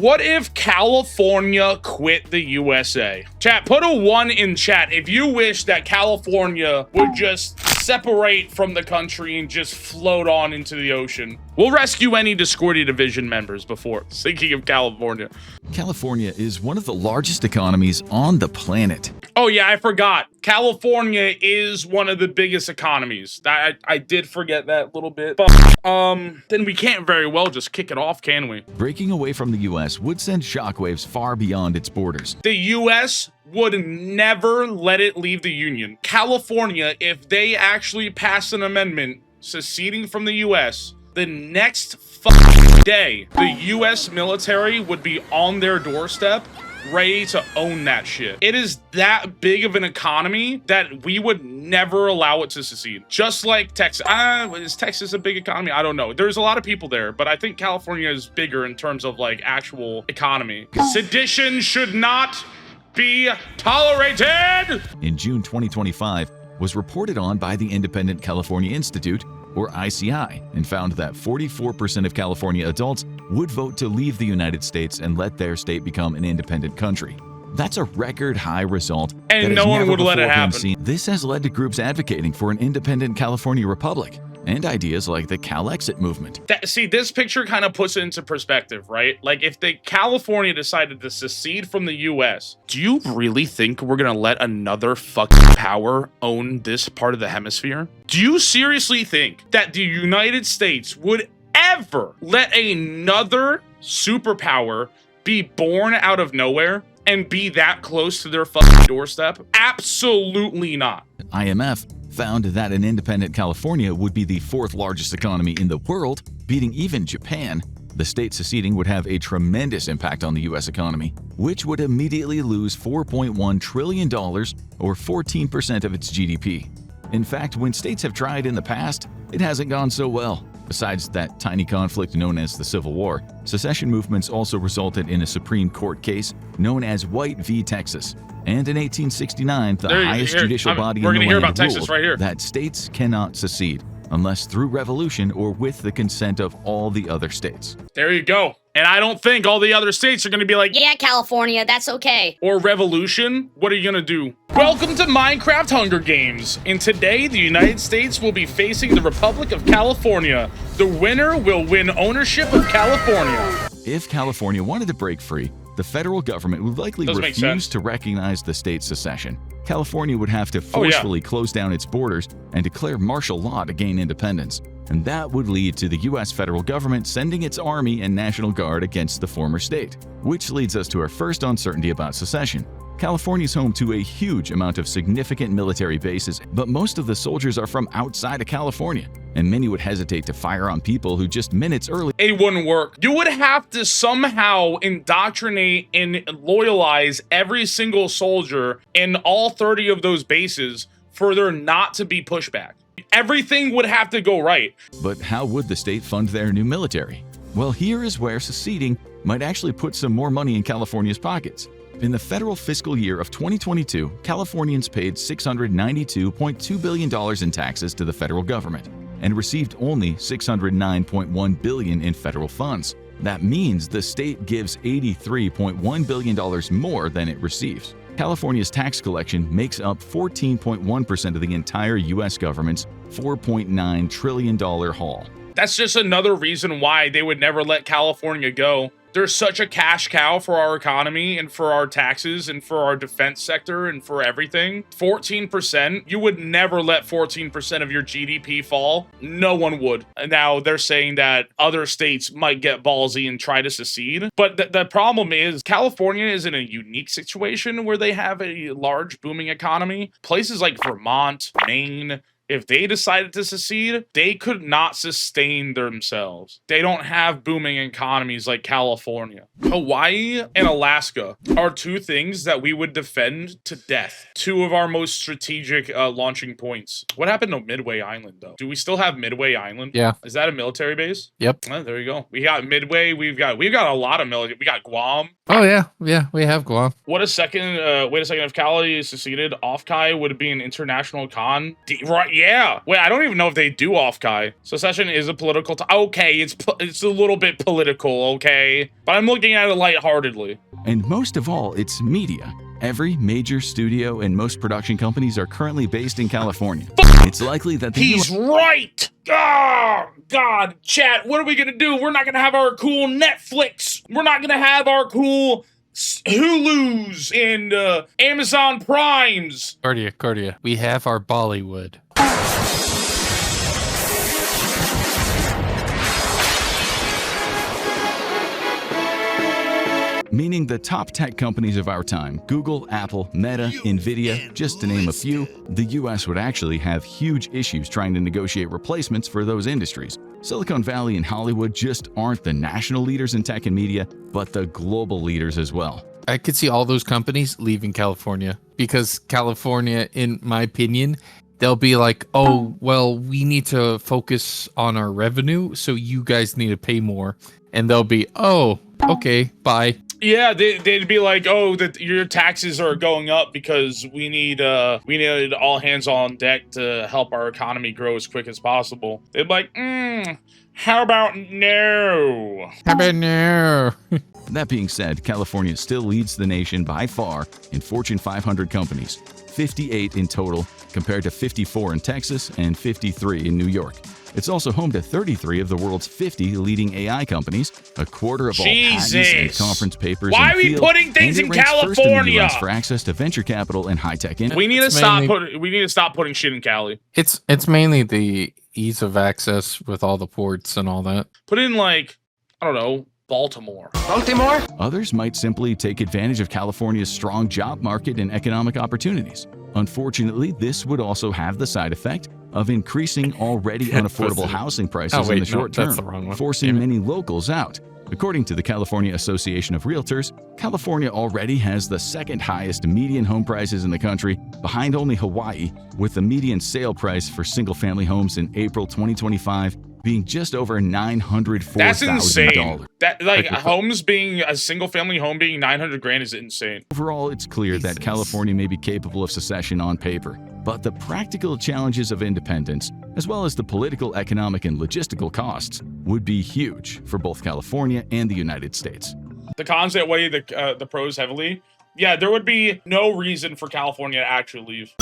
What if California quit the USA? Chat, put a 1 in chat if you wish that California would just separate from the country and just float on into the ocean. We'll rescue any Discordia Division members before thinking of California. California is one of the largest economies on the planet. Oh yeah, I forgot. California is one of the biggest economies. I did forget that little bit. But then we can't very well just kick it off, can we? Breaking away from the US would send shockwaves far beyond its borders. The US would never let it leave the Union. California, if they actually pass an amendment seceding from the US, the next fucking day, the US military would be on their doorstep ready to own that shit. It is that big of an economy that we would never allow it to secede. Just like Texas. Is Texas a big economy? I don't know. There's a lot of people there, but I think California is bigger in terms of like actual economy. Sedition should not be tolerated. In June 2025, was reported on by the Independent California Institute, or ICI, and found that 44% of California adults would vote to leave the United States and let their state become an independent country. That's a record high result. And no one would let it happen. This has led to groups advocating for an independent California republic and ideas like the CalExit movement. See, this picture kind of puts it into perspective, right? Like if California decided to secede from the US, do you really think we're gonna let another fucking power own this part of the hemisphere? Do you seriously think that the United States would ever let another superpower be born out of nowhere and be that close to their fucking doorstep? Absolutely not. IMF found that an independent California would be the 4th largest economy in the world, beating even Japan. The state seceding would have a tremendous impact on the U.S. economy, which would immediately lose $4.1 trillion, or 14% of its GDP. In fact, when states have tried in the past, it hasn't gone so well. Besides that tiny conflict known as the Civil War, secession movements also resulted in a Supreme Court case known as White v. Texas. And in 1869, the highest judicial body in the land ruled that states cannot secede unless through revolution or with the consent of all the other states. There you go. And I don't think all the other states are going to be like, yeah, California, that's okay. Or revolution? What are you going to do? Welcome to Minecraft Hunger Games. And today, the United States will be facing the Republic of California. The winner will win ownership of California. If California wanted to break free, the federal government would likely refuse to recognize the state's secession. California would have to forcefully close down its borders and declare martial law to gain independence. And that would lead to the U.S. federal government sending its Army and National Guard against the former state. Which leads us to our first uncertainty about secession. California is home to a huge amount of significant military bases, but most of the soldiers are from outside of California, and many would hesitate to fire on people who just minutes earlier. It wouldn't work. You would have to somehow indoctrinate and loyalize every single soldier in all 30 of those bases for there not to be pushback. Everything would have to go right. But how would the state fund their new military? Well, here is where seceding might actually put some more money in California's pockets. In the federal fiscal year of 2022, Californians paid $692.2 billion in taxes to the federal government and received only $609.1 billion in federal funds. That means the state gives $83.1 billion more than it receives. California's tax collection makes up 14.1% of the entire U.S. government's $4.9 trillion haul. That's just another reason why they would never let California go. They're such a cash cow for our economy and for our taxes and for our defense sector and for everything. 14%, you would never let 14% of your GDP fall. No one would. Now they're saying that other states might get ballsy and try to secede. But the problem is California is in a unique situation where they have a large booming economy. Places like Vermont, Maine, if they decided to secede, they could not sustain themselves. They don't have booming economies like California. Hawaii and Alaska are two things that we would defend to death. Two of our most strategic launching points. What happened to Midway Island, though? Do we still have Midway Island? Yeah. Is that a military base? Yep. Oh, there you go. We got Midway. We've got a lot of military. We got Guam. Oh, yeah. Yeah, we have Guam. What a second. Wait a second. If Cali seceded, Off-Kai would be an international con. Right. Yeah. Wait, I don't even know if they do off-Kai. Secession is a political... Okay, it's a little bit political, okay? But I'm looking at it lightheartedly. And most of all, it's media. Every major studio and most production companies are currently based in California. It's likely that the He's right! Oh, God, chat, what are we gonna do? We're not gonna have our cool Netflix. We're not gonna have our cool Hulus and Amazon Primes. Cordia, we have our Bollywood. Meaning the top tech companies of our time, Google, Apple, Meta, Nvidia, just to name a few, the US would actually have huge issues trying to negotiate replacements for those industries. Silicon Valley and Hollywood just aren't the national leaders in tech and media, but the global leaders as well. I could see all those companies leaving California because California, in my opinion, they'll be like, oh, well, we need to focus on our revenue, so you guys need to pay more. And they'll be, oh, okay, bye. Yeah, they'd be like, oh, that your taxes are going up because we need all hands on deck to help our economy grow as quick as possible. They'd be like, how about no? How about no? That being said, California still leads the nation by far in Fortune 500 companies, 58 in total, compared to 54 in Texas and 53 in New York. It's also home to 33 of the world's 50 leading AI companies, a quarter of all patents and conference papers. Why in are we field, putting things and in it ranks first in the California? US for access to venture capital and high-tech industry. We need to stop putting shit in Cali. It's mainly the ease of access with all the ports and all that. Put in, like, I don't know, Baltimore. Others might simply take advantage of California's strong job market and economic opportunities. Unfortunately, this would also have the side effect of increasing already unaffordable housing prices in the short term, that's the wrong one. forcing many locals out. According to the California Association of Realtors, California already has the second highest median home prices in the country, behind only Hawaii, with the median sale price for single-family homes in April 2025 being just over $904,000. That's insane. That, like, homes being a single-family home being 900 grand is insane. Overall, it's clear that California may be capable of secession on paper, but the practical challenges of independence, as well as the political, economic, and logistical costs, would be huge for both California and the United States. The cons outweigh the pros heavily. Yeah, there would be no reason for California to actually leave.